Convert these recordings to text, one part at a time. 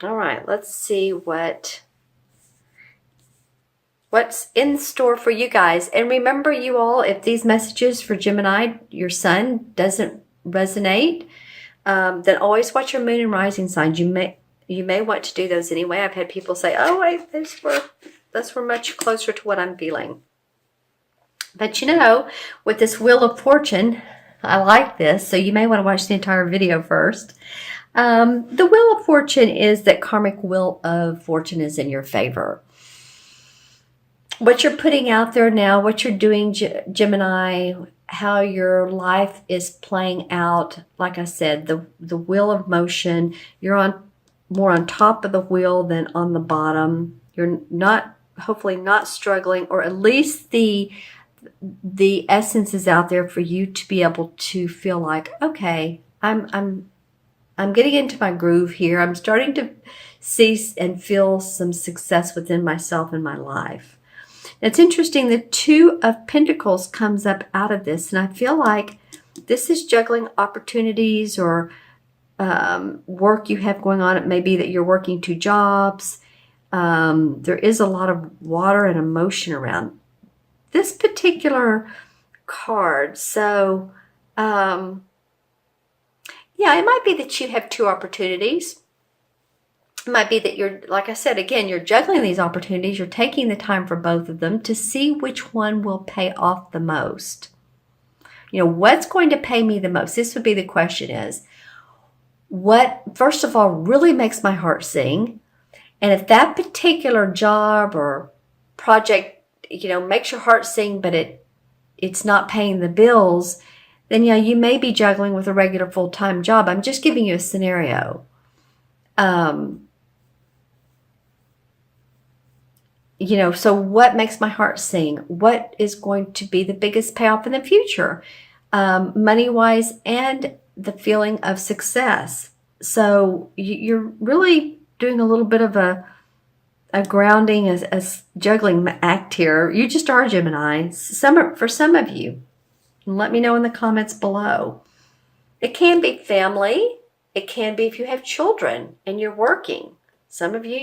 All right, let's see what's in store for you guys. And remember, you all, if these messages for Gemini, your sun, doesn't resonate, then always watch your moon and rising signs. You may want to do those anyway. I've had people say, "Oh, wait, those were much closer to what I'm feeling." But with this Wheel of Fortune, I like this, so you may want to watch the entire video first. The Wheel of Fortune is that karmic Wheel of Fortune is in your favor. What you're putting out there now, what you're doing, Gemini, how your life is playing out, like I said, the wheel of motion, you're more on top of the wheel than on the bottom. You're hopefully not struggling, or at least the essence is out there for you to be able to feel like, okay, I'm getting into my groove here. I'm starting to see and feel some success within myself and my life. It's interesting, the Two of Pentacles comes up out of this, and I feel like this is juggling opportunities or work you have going on. It may be that you're working 2 jobs. There is a lot of water and emotion around this particular card. So, yeah, it might be that you have 2 opportunities. It might be that you're, like I said, again, you're juggling these opportunities. You're taking the time for both of them to see which one will pay off the most. What's going to pay me the most? This would be the question is, what, first of all, really makes my heart sing? And if that particular job or project, makes your heart sing, but it's not paying the bills, then you may be juggling with a regular full-time job. I'm just giving you a scenario. So what makes my heart sing? What is going to be the biggest payoff in the future? Money-wise and the feeling of success. So you're really doing a little bit of a grounding, a juggling act here. You just are Gemini. For some of you. Let me know in the comments below. It can be family. It can be if you have children and you're working. Some of you,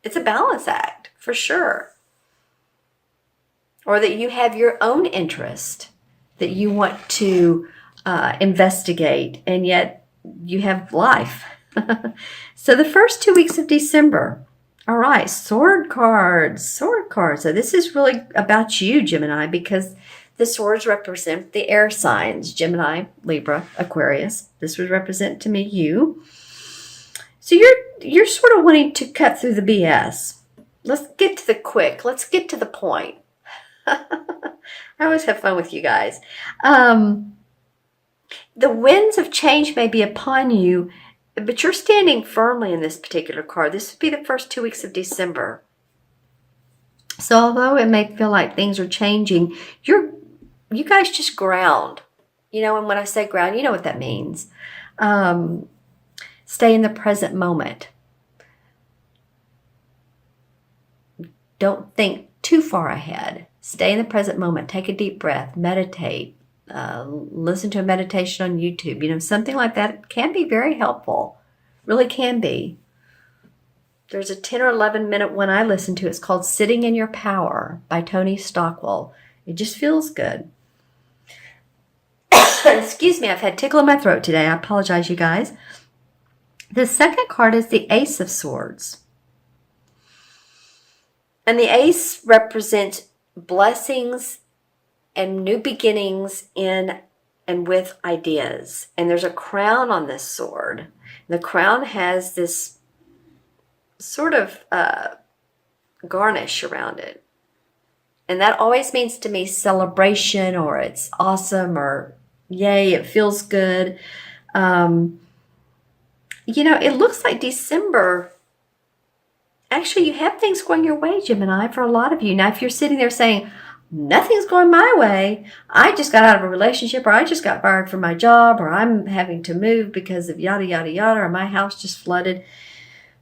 it's a balance act for sure. Or that you have your own interest that you want to investigate, and yet you have life. So the first 2 weeks of December. All right, sword cards. So this is really about you, Gemini, because the swords represent the air signs, Gemini, Libra, Aquarius. This would represent to me you. So you're sort of wanting to cut through the BS. Let's get to the quick. Let's get to the point. I always have fun with you guys. The winds of change may be upon you, but you're standing firmly in this particular card. This would be the first 2 weeks of December. So although it may feel like things are changing, you guys just ground. And when I say ground, you know what that means. Stay in the present moment. Don't think too far ahead. Stay in the present moment. Take a deep breath. Meditate. Listen to a meditation on YouTube. Something like that can be very helpful. Really can be. There's a 10 or 11 minute one I listen to. It's called Sitting in Your Power by Tony Stockwell. It just feels good. Excuse me, I've had tickle in my throat today. I apologize, you guys. The second card is the Ace of Swords. And the Ace represents blessings and new beginnings in and with ideas. And there's a crown on this sword. The crown has this sort of garnish around it. And that always means to me celebration, or it's awesome, or yay, it feels good. It looks like December, actually you have things going your way, Gemini, for a lot of you. Now, if you're sitting there saying, nothing's going my way, I just got out of a relationship, or I just got fired from my job, or I'm having to move because of yada, yada, yada, or my house just flooded,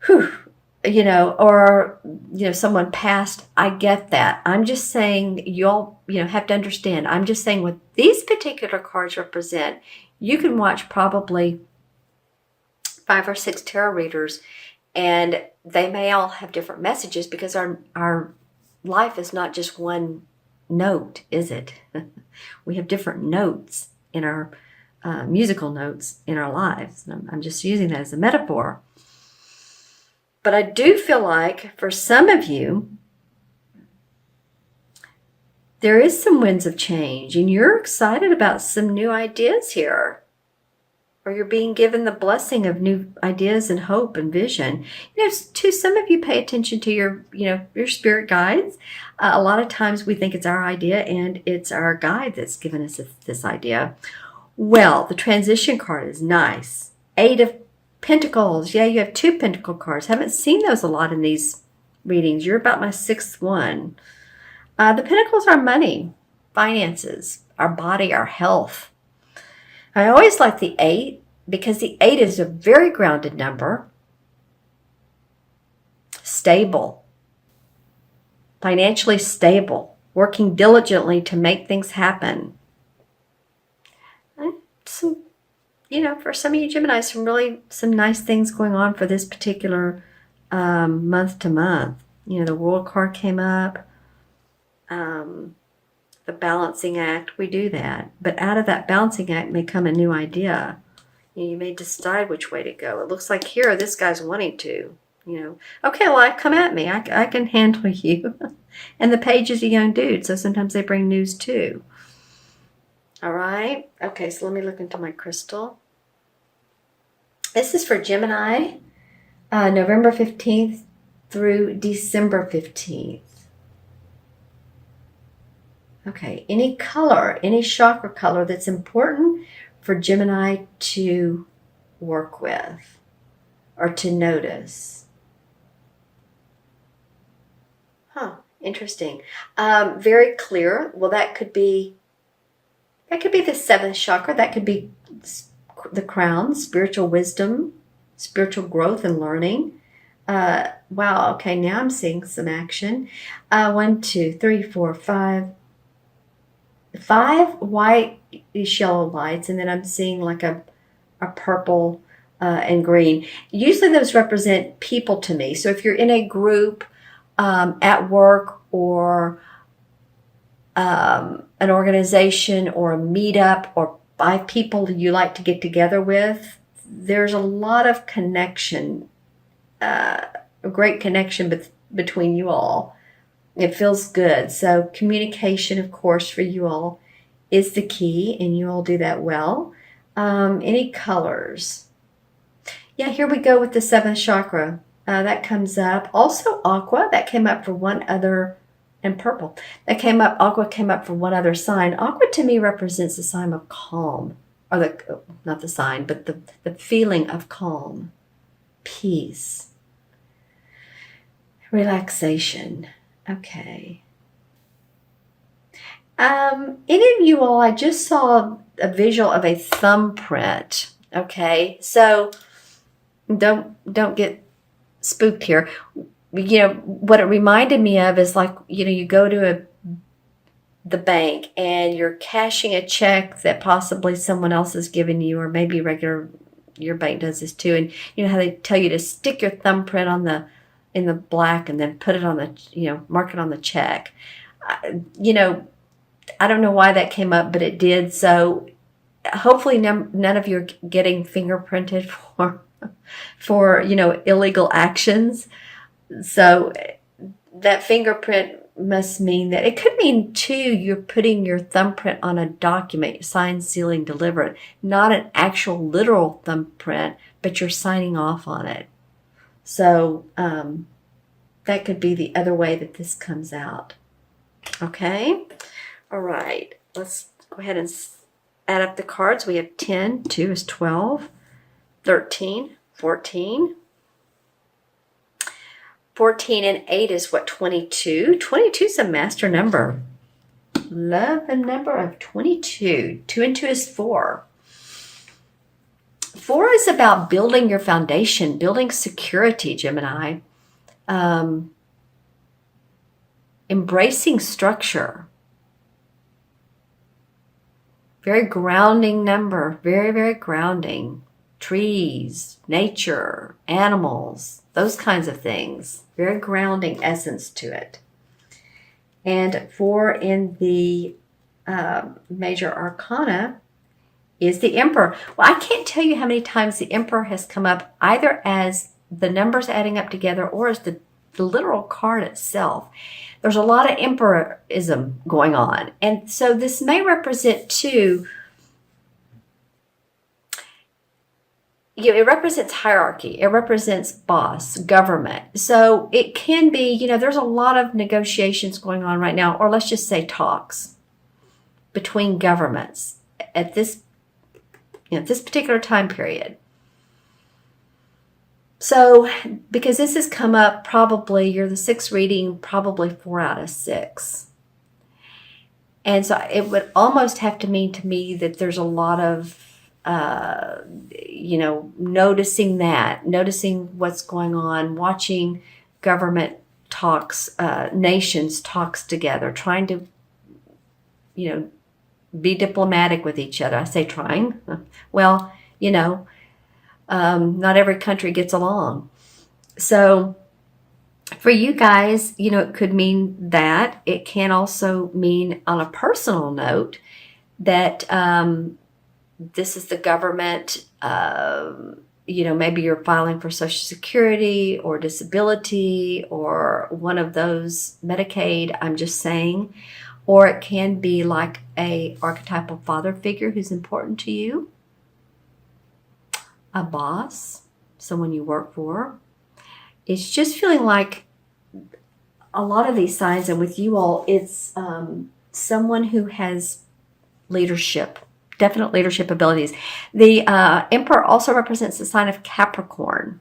or someone passed, I get that. I'm just saying you all, have to understand. I'm just saying what these particular cards represent, you can watch probably 5 or 6 tarot readers, and they may all have different messages because our life is not just one note, is it? We have different notes in our musical notes in our lives. And I'm just using that as a metaphor. But I do feel like for some of you, there is some winds of change, and you're excited about some new ideas here. Or you're being given the blessing of new ideas and hope and vision. To some of you, pay attention to your spirit guides. A lot of times we think it's our idea, and it's our guide that's given us this idea. Well, the transition card is nice. 8 of Pentacles. Yeah, you have 2 Pentacle cards. Haven't seen those a lot in these readings. You're about my 6th one. The Pentacles are money, finances, our body, our health. I always like the 8 because the 8 is a very grounded number. Stable. Financially stable. Working diligently to make things happen. For some of you Geminis, some nice things going on for this particular month to month. The World card came up. The balancing act, we do that. But out of that balancing act may come a new idea. You may decide which way to go. It looks like here, this guy's wanting to. Okay, life, come at me. I can handle you. And the page is a young dude, so sometimes they bring news too. All right. Okay, so let me look into my crystal. This is for Gemini, November 15th through December 15th. Okay, any color, any chakra color that's important for Gemini to work with or to notice. Interesting. Very clear. Well, that could be the 7th chakra. That could be the crown, spiritual wisdom, spiritual growth and learning. Wow, okay, now I'm seeing some action. 1, 2, 3, 4, 5 white yellow lights, and then I'm seeing like a purple and green. Usually those represent people to me. So if you're in a group at work or an organization or a meetup or 5 people you like to get together with, there's a lot of connection, a great connection between you all. It feels good. So communication, of course, for you all is the key, and you all do that well. Any colors? Yeah, here we go with the 7th chakra. That comes up. Also aqua, that came up for one other, and purple. Aqua came up for one other sign. Aqua to me represents the sign of calm, or not the sign, but the feeling of calm, peace, relaxation. Okay. Any of you all, I just saw a visual of a thumbprint. Okay, so don't get spooked here. What it reminded me of is like, you go to the bank and you're cashing a check that possibly someone else has given you, or maybe your bank does this too. And you know how they tell you to stick your thumbprint in the black and then put it on the, mark it on the check. I don't know why that came up, but it did. So hopefully none of you are getting fingerprinted for illegal actions. So that fingerprint must mean that it could mean too, you're putting your thumbprint on a document, signed, sealing, delivered, not an actual literal thumbprint, but you're signing off on it. So that could be the other way that this comes out. Okay. All right. Let's go ahead and add up the cards. We have 10, 2 is 12, 13, 14. 14 and 8 is what, 22? 22 is a master number. Love the number of 22. 2 and 2 is 4. 4 is about building your foundation, building security, Gemini. Embracing structure. Very grounding number. Very, very grounding. trees, nature, animals, those kinds of things. Very grounding essence to it. And 4 in the major arcana is the Emperor. Well, I can't tell you how many times the Emperor has come up either as the numbers adding up together or as the literal card itself. There's a lot of emperorism going on. And so this may represent too, it represents hierarchy. It represents boss, government. So it can be, there's a lot of negotiations going on right now, or let's just say talks between governments at this particular time period. So, because this has come up, probably you're the 6th reading, probably 4 out of 6. And so it would almost have to mean to me that there's a lot of, noticing what's going on, watching government talks, nations talks together, trying to, be diplomatic with each other. I say trying. Well, not every country gets along. So for you guys, it could mean that. It can also mean on a personal note that this is the government, maybe you're filing for Social Security or disability or one of those, Medicaid, I'm just saying. Or it can be like a archetypal father figure who's important to you. A boss, someone you work for. It's just feeling like a lot of these signs, and with you all, it's someone who has leadership, definite leadership abilities. The Emperor also represents the sign of Capricorn.